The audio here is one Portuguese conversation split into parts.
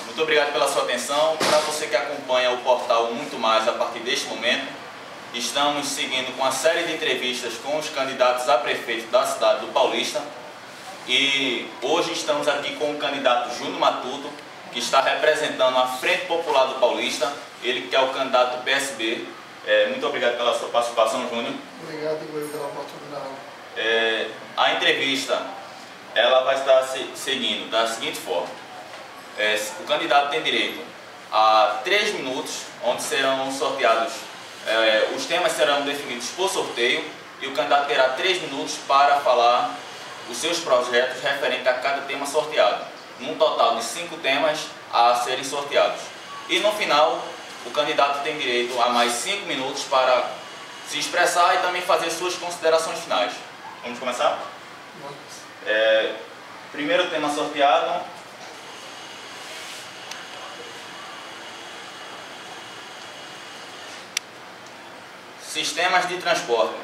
Muito obrigado pela sua atenção. Para você que acompanha o portal Muito Mais a partir deste momento, estamos seguindo com uma série de entrevistas com os candidatos a prefeito da cidade do Paulista. E hoje estamos aqui com o candidato Júnior Matuto, que está representando a Frente Popular do Paulista, ele que é o candidato do PSB. Muito obrigado pela sua participação, Júnior. Obrigado, Igor, pela oportunidade. A entrevista ela vai estar seguindo da seguinte forma. O candidato tem direito a 3 minutos, onde serão sorteados, os temas serão definidos por sorteio, e o candidato terá 3 minutos para falar os seus projetos referentes a cada tema sorteado, num total de 5 temas a serem sorteados. E no final, o candidato tem direito a mais 5 minutos para se expressar e também fazer suas considerações finais. Vamos começar? Primeiro tema sorteado. Sistemas de transporte.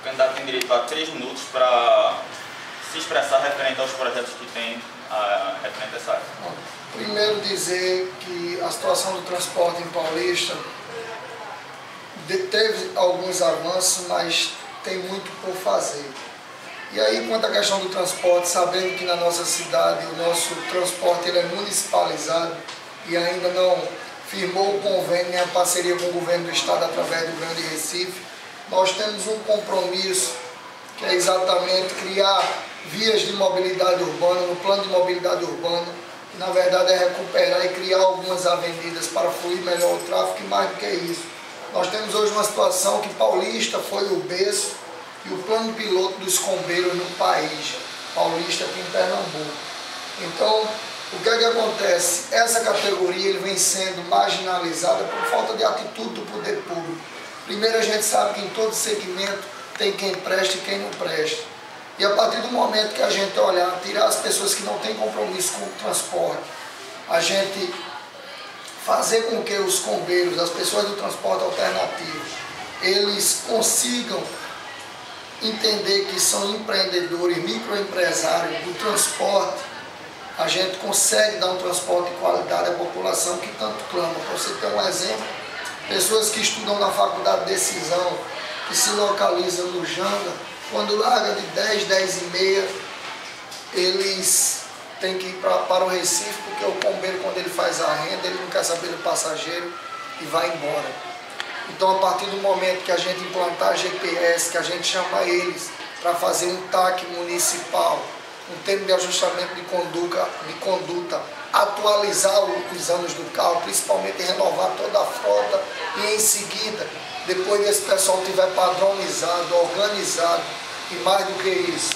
O candidato tem direito a 3 minutos para se expressar referente aos projetos que tem referente a essa área. Primeiro dizer que a situação do transporte em Paulista teve alguns avanços, mas tem muito por fazer. E aí, quanto à questão do transporte, sabendo que na nossa cidade o nosso transporte ele é municipalizado e ainda não firmou o convênio nem a parceria com o governo do estado através do Grande Recife, nós temos um compromisso que é exatamente criar vias de mobilidade urbana, no plano de mobilidade urbana, que na verdade é recuperar e criar algumas avenidas para fluir melhor o tráfego, e mais do que isso. Nós temos hoje uma situação que Paulista foi o berço e o plano piloto dos escombeiros no país, Paulista aqui em Pernambuco. Então, o que é que acontece? Essa categoria ele vem sendo marginalizada por falta de atitude do poder público. Primeiro, a gente sabe que em todo segmento tem quem presta e quem não presta. E a partir do momento que a gente olhar, tirar as pessoas que não têm compromisso com o transporte, a gente fazer com que os combeiros, as pessoas do transporte alternativo, eles consigam entender que são empreendedores, microempresários do transporte, a gente consegue dar um transporte de qualidade à população que tanto clama. Para você ter um exemplo, pessoas que estudam na Faculdade de Decisão, que se localizam no Janga, quando larga de 10, 10 e meia, eles têm que ir para o Recife, porque o combeiro, quando ele faz a renda, ele não quer saber do passageiro e vai embora. Então, a partir do momento que a gente implantar GPS, que a gente chama eles para fazer um TAC municipal, um termo de ajustamento de conduta, atualizar os anos do carro, principalmente renovar toda a frota, e em seguida, depois desse pessoal estiver padronizado, organizado, e mais do que isso,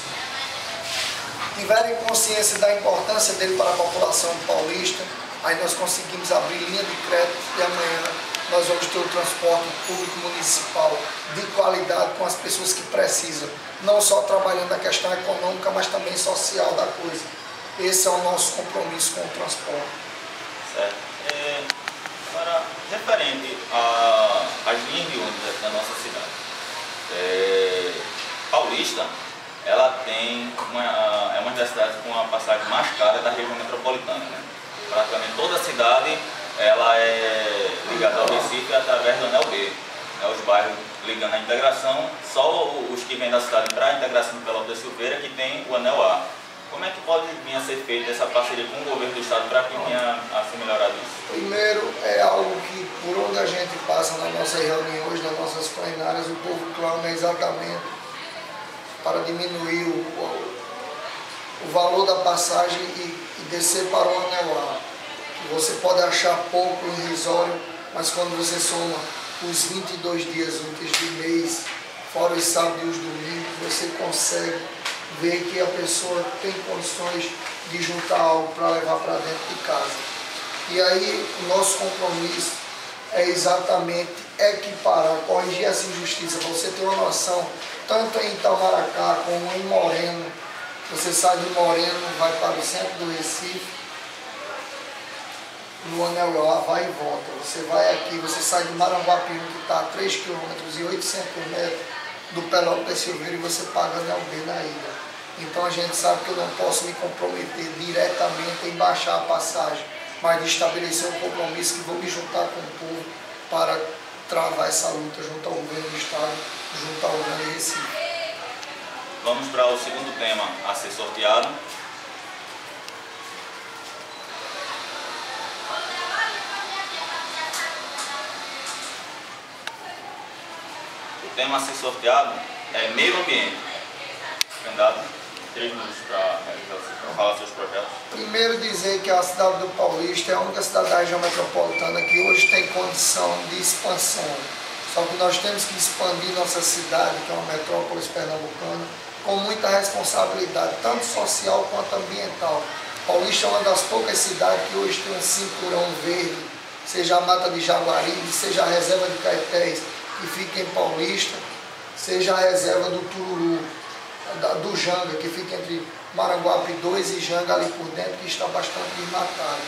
tiverem consciência da importância dele para a população paulista, aí nós conseguimos abrir linha de crédito e amanhã nós vamos ter o transporte público municipal de qualidade com as pessoas que precisam, não só trabalhando a questão econômica, mas também social da coisa. Esse é o nosso compromisso com o transporte. Certo. Agora, referente às linhas de ônibus da nossa cidade, Paulista, ela tem é uma das cidades com a passagem mais cara da região metropolitana, né? Praticamente toda a cidade ela é ligada ao Recife através do Anel B, né? Os bairros ligando a integração, só os que vêm da cidade para a integração do Pelotas da Silveira que tem o Anel A. Como é que pode vir a ser feita essa parceria com o governo do estado para que venha a ser melhorado isso? Primeiro, é algo que por onde a gente passa nas nossas reuniões, nas nossas plenárias, o povo clama exatamente para diminuir o valor da passagem e descer para o Anel A. Você pode achar pouco, irrisório, mas quando você soma os 22 dias úteis do mês, fora os sábados e os domingos, você consegue ver que a pessoa tem condições de juntar algo para levar para dentro de casa. E aí o nosso compromisso é exatamente equiparar, corrigir essa injustiça. Para você ter uma noção, tanto em Itamaracá como em Moreno, você sai de Moreno, vai para o centro do Recife, no Anel A, vai e volta. Você vai aqui, você sai de Maranguapium, que está a 3 km e 800 metros do Pelotas da Silveira, e você paga Anel B na ida. Então a gente sabe que eu não posso me comprometer diretamente em baixar a passagem, mas de estabelecer um compromisso que vou me juntar com o povo para travar essa luta junto ao governo do Estado, junto ao governo de Recife. Vamos para o segundo tema a ser sorteado. O tema a ser sorteado é meio ambiente. Candidato, 3 minutos para falar seus projetos. Primeiro dizer que a cidade do Paulista é a única cidade da região metropolitana que hoje tem condição de expansão. Só que nós temos que expandir nossa cidade, que é uma metrópole pernambucana, com muita responsabilidade, tanto social quanto ambiental. Paulista é uma das poucas cidades que hoje tem um cinturão verde, seja a Mata de Jaguaribe, seja a reserva de Caetés, que fica em Paulista, seja a reserva do Tururu, do Janga, que fica entre Maranguape 2 e Janga ali por dentro, que está bastante desmatado.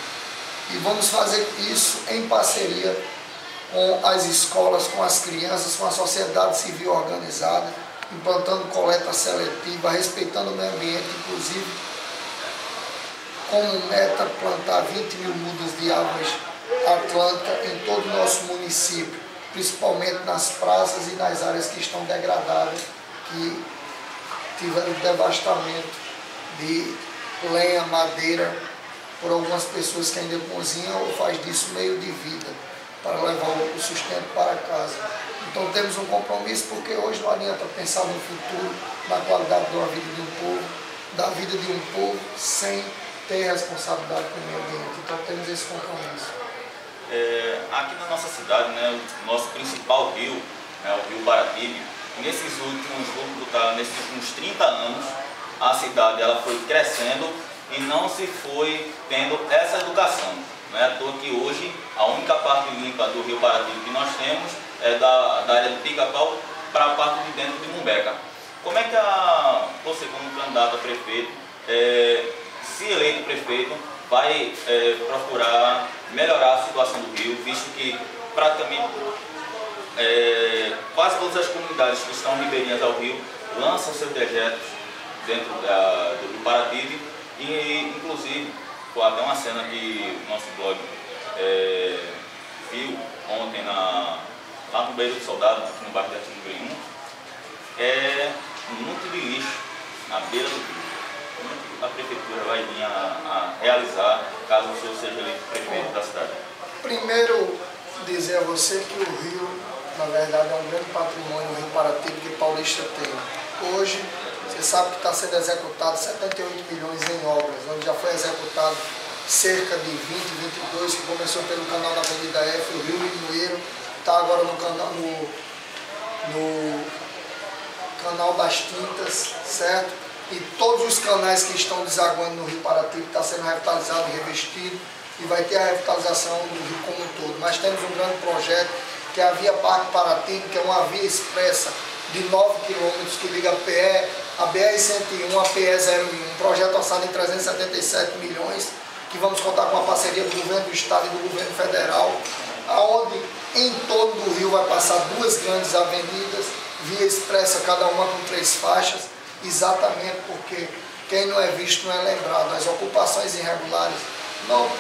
E vamos fazer isso em parceria com as escolas, com as crianças, com a sociedade civil organizada, implantando coleta seletiva, respeitando o meio ambiente, inclusive como meta plantar 20 mil mudas de árvores atlânticas em todo o nosso município, principalmente nas praças e nas áreas que estão degradadas, que tiveram devastamento de lenha, madeira, por algumas pessoas que ainda cozinham ou faz disso meio de vida, para levar o sustento para casa. Então temos um compromisso, porque hoje não adianta pensar no futuro, na qualidade da vida de um povo, da vida de um povo, sem ter responsabilidade com o meio ambiente. Então temos esse compromisso. Aqui na nossa cidade, né, o nosso principal rio, né, o Rio Paratibe, nesses últimos 30 anos, a cidade ela foi crescendo e não se foi tendo essa educação. Não é à toa que hoje a única parte limpa do Rio Paratibe que nós temos é da área do Pica-Pau para a parte de dentro de Mumbeca. Como é que você, como candidato a prefeito, se eleito prefeito, vai procurar melhorar a situação do rio, visto que praticamente quase todas as comunidades que estão ribeirinhas ao rio lançam seus dejetos dentro do Rio Paratibe e, inclusive, até uma cena que o nosso blog viu ontem lá no Beiro do Soldado, aqui no bairro de Artigo 1, é um monte de lixo na beira do rio. Como é que a prefeitura vai vir a realizar caso o senhor seja eleito prefeito da cidade? Primeiro, dizer a você que o rio, na verdade, é um grande patrimônio, o Rio Paratibe, que Paulista tem. Hoje, você sabe que está sendo executado 78 milhões em obras, onde já foi executado cerca de 22, que começou pelo canal da Avenida F, o Rio Limoeiro, está agora no canal das Tintas, certo? E todos os canais que estão desaguando no Rio Paratibe estão sendo revitalizados e revestidos, e vai ter a revitalização do rio como um todo. Mas temos um grande projeto, que é a Via Parque Paratibe, que é uma via expressa de 9 quilômetros que liga a BR-101 a PE-01, um projeto orçado em 377 milhões, que vamos contar com a parceria do governo do estado e do governo federal, onde em todo o rio vai passar 2 grandes avenidas, via expressa, cada uma com 3 faixas, exatamente porque quem não é visto não é lembrado. As ocupações irregulares, não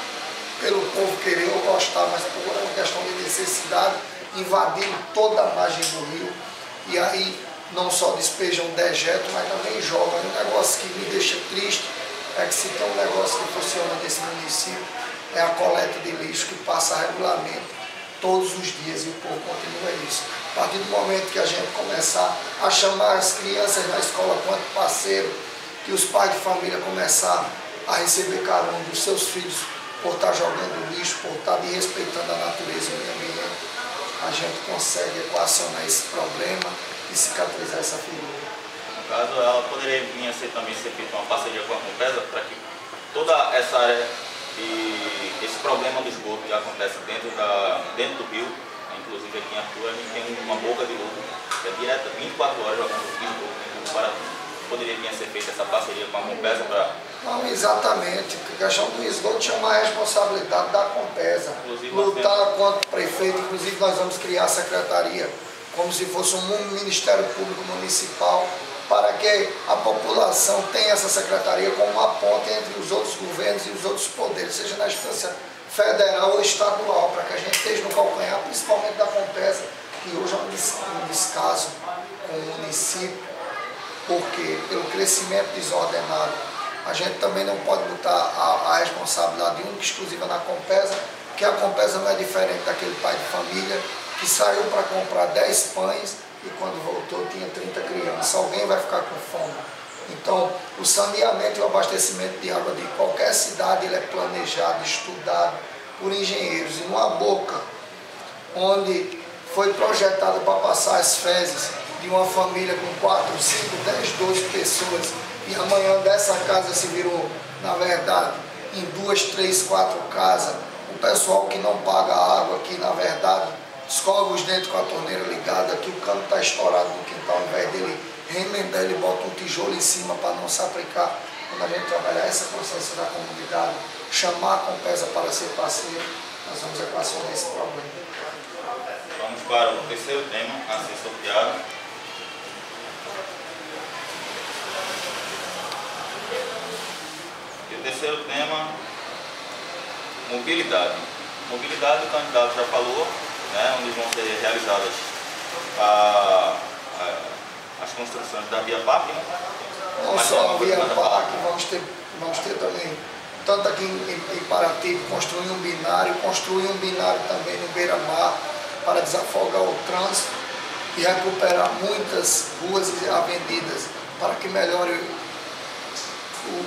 pelo povo querer ou gostar, mas por uma questão de necessidade, invadindo toda a margem do rio, e aí não só despejam dejeto, mas também jogam. Um negócio que me deixa triste é que se tem um negócio que funciona nesse município, é a coleta de lixo, que passa regularmente todos os dias, e o povo continua isso. A partir do momento que a gente começar a chamar as crianças na escola quanto parceiro, que os pais de família começar a receber carona dos seus filhos por estar jogando lixo, por estar desrespeitando a natureza e o meio ambiente, a gente consegue equacionar esse problema e cicatrizar essa ferida. No caso, ela poderia vir a ser também ser feita uma parceria com a Compesa para que toda essa área e esse problema do esgoto que acontece dentro do rio, inclusive aqui em Arthur, a gente tem uma boca de lobo que é direta 24 horas jogando esgoto dentro do Paratibe. Poderia vir a ser feita essa parceria com a Compesa para... Não, exatamente. A questão do esgoto chama a responsabilidade da Compesa. Lutar contra o prefeito, inclusive nós vamos criar a secretaria como se fosse um Ministério Público Municipal, para que a população tenha essa secretaria como uma ponte entre os outros governos e os outros poderes, seja na instância federal ou estadual, para que a gente esteja no calcanhar, principalmente da Compesa, que hoje é um descaso com o município, porque pelo crescimento desordenado, a gente também não pode botar a responsabilidade única e exclusiva na Compesa, porque a Compesa não é diferente daquele pai de família que saiu para comprar 10 pães e quando voltou tinha 30 crianças. Alguém vai ficar com fome. Então, o saneamento e o abastecimento de água de qualquer cidade ele é planejado, estudado por engenheiros. E numa boca onde foi projetada para passar as fezes de uma família com 4, 5, 10, 12 pessoas, e amanhã dessa casa se virou, na verdade, em 2, 3, 4 casas, o pessoal que não paga água, que na verdade escova os dentes com a torneira ligada, que o cano está estourado no quintal, ao invés dele remendar, ele bota um tijolo em cima para não se aplicar. Quando a gente trabalhar essa consciência da comunidade, chamar a Compesa para ser parceiro, nós vamos equacionar esse problema. Vamos para o terceiro tema a ser sorteado. E o terceiro tema, mobilidade. Mobilidade, o candidato já falou, né, onde vão ser realizadas as construções da Via Parque. Né? Não só a Via Parque, vamos ter também, tanto aqui em Paratiba, construir um binário também no Beira-Mar, para desafogar o trânsito e recuperar muitas ruas e avenidas para que melhore o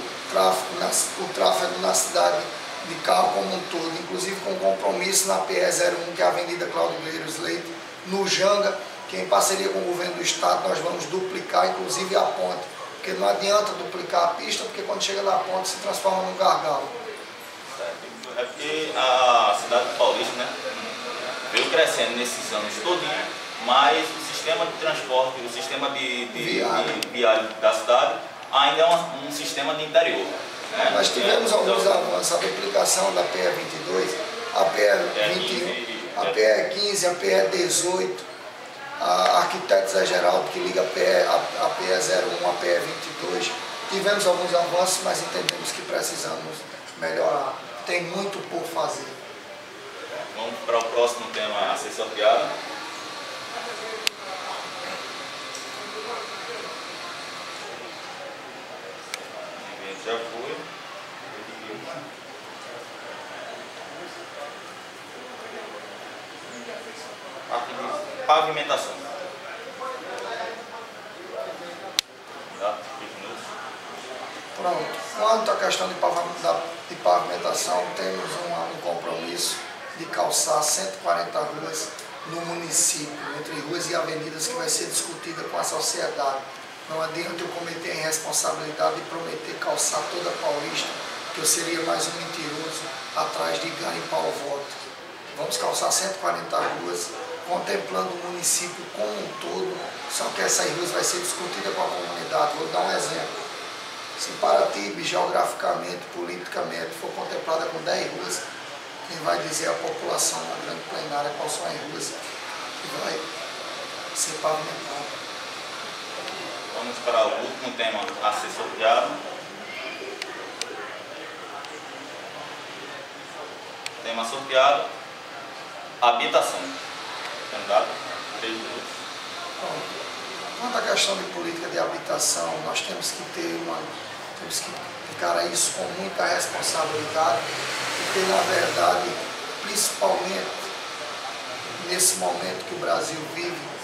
tráfego na cidade de carro como um todo, inclusive com compromisso na PE01, que é a Avenida Cláudio Guerreiros Leite, no Janga, que em parceria com o governo do estado nós vamos duplicar, inclusive a ponte, porque não adianta duplicar a pista, porque quando chega na ponte se transforma num gargalo. É porque a cidade de Paulista, né, veio crescendo nesses anos todinho, mas o sistema de transporte, o sistema de viário da cidade ainda é um sistema de interior. Né? Nós tivemos alguns avanços, a duplicação da PE22, a PE21, a PE15, a PE18, a Arquitetos Zé Geraldo, que liga a PE01, a PE22. Tivemos alguns avanços, mas entendemos que precisamos melhorar. Tem muito por fazer. Vamos para o próximo tema a ser sorteado. Já foi. Pavimentação. Tá? Pronto. Quanto à questão de pavimentação, temos um compromisso de calçar 140 ruas no município, entre ruas e avenidas, que vai ser discutida com a sociedade. Não adianta eu cometer a irresponsabilidade de prometer calçar toda a Paulista, que eu seria mais um mentiroso atrás de garimpar o voto. Vamos calçar 140 ruas, contemplando o município como um todo, só que essas ruas vai ser discutida com a comunidade. Vou dar um exemplo. Se Paratiba, geograficamente, politicamente, for contemplada com 10 ruas, quem vai dizer à população na grande plenária quais são as ruas que vai ser pavimentada. Vamos para o último tema a ser sorteado. Tema sorteado, habitação. Candidato, 3 minutos. Quanto à questão de política de habitação, nós temos que encarar isso com muita responsabilidade, porque na verdade, principalmente nesse momento que o Brasil vive,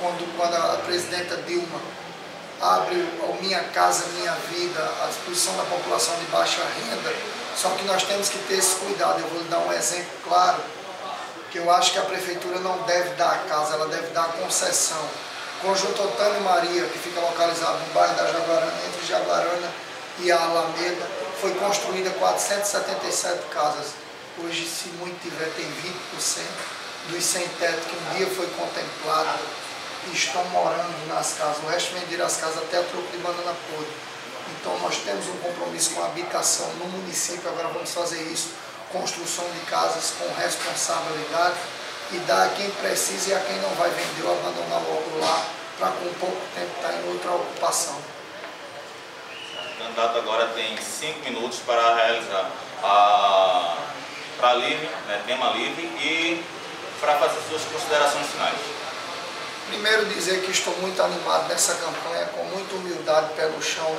quando a presidenta Dilma abre o Minha Casa Minha Vida à disposição da população de baixa renda, só que nós temos que ter esse cuidado. Eu vou lhe dar um exemplo claro, que eu acho que a prefeitura não deve dar a casa, ela deve dar a concessão. O conjunto Otânio Maria, que fica localizado no bairro da Jaguarana, entre Jaguarana e a Alameda, foi construída 477 casas. Hoje, se muito tiver, tem 20% dos sem teto que um dia foi contemplado e estão morando nas casas. O resto venderam as casas até a troco de banana podre. Então nós temos um compromisso com a habitação no município, agora vamos fazer isso, construção de casas com responsabilidade e dar a quem precisa e a quem não vai vender ou abandonar logo lá para com pouco tempo estar em outra ocupação. O candidato agora tem 5 minutos para realizar para livre, né, tema livre, e para fazer suas considerações finais. Primeiro dizer que estou muito animado nessa campanha, com muita humildade, pé no chão.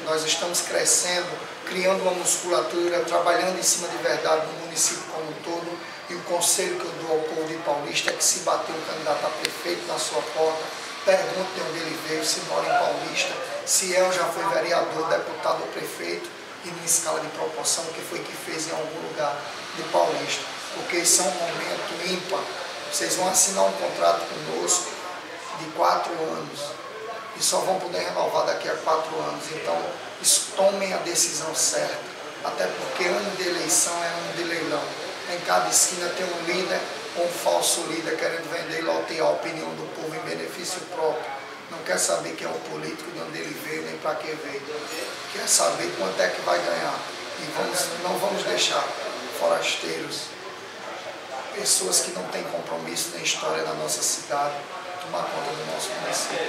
Nós estamos crescendo, criando uma musculatura, trabalhando em cima de verdade no município como um todo. E o conselho que eu dou ao povo de Paulista é que, se bater um candidato a prefeito na sua porta, pergunte de onde ele veio, se mora em Paulista, se já foi vereador, deputado ou prefeito, e em escala de proporção, o que foi que fez em algum lugar de Paulista. Porque isso é um momento ímpar. Vocês vão assinar um contrato conosco de 4 anos e só vão poder renovar daqui a 4 anos. Então, tomem a decisão certa, até porque ano de eleição é ano de leilão. Em cada esquina tem um líder ou um falso líder querendo vender e lotear a opinião do povo em benefício próprio. Não quer saber quem é o político, de onde ele veio, nem para que veio. Quer saber quanto é que vai ganhar. E não vamos deixar forasteiros, pessoas que não têm compromisso nem história na nossa cidade, tomar conta do nosso município.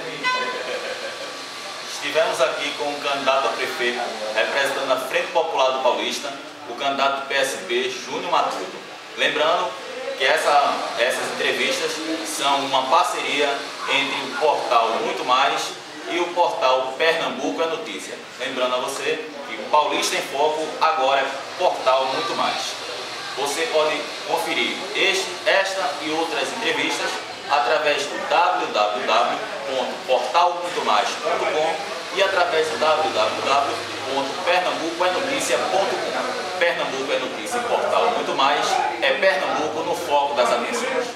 Estivemos aqui com o candidato a prefeito, representando a Frente Popular do Paulista, o candidato do PSB, Júnior Matuto. Lembrando que essas entrevistas são uma parceria entre o portal Muito Mais e o portal Pernambuco é Notícia. Lembrando a você que o Paulista em Foco agora é portal Muito Mais. Você pode conferir esta e outras entrevistas através do www.portalmuitomais.com e através do www.pernambucoenoticia.com. Pernambuco é Notícia em Portal Muito Mais, é Pernambuco no foco das atenções.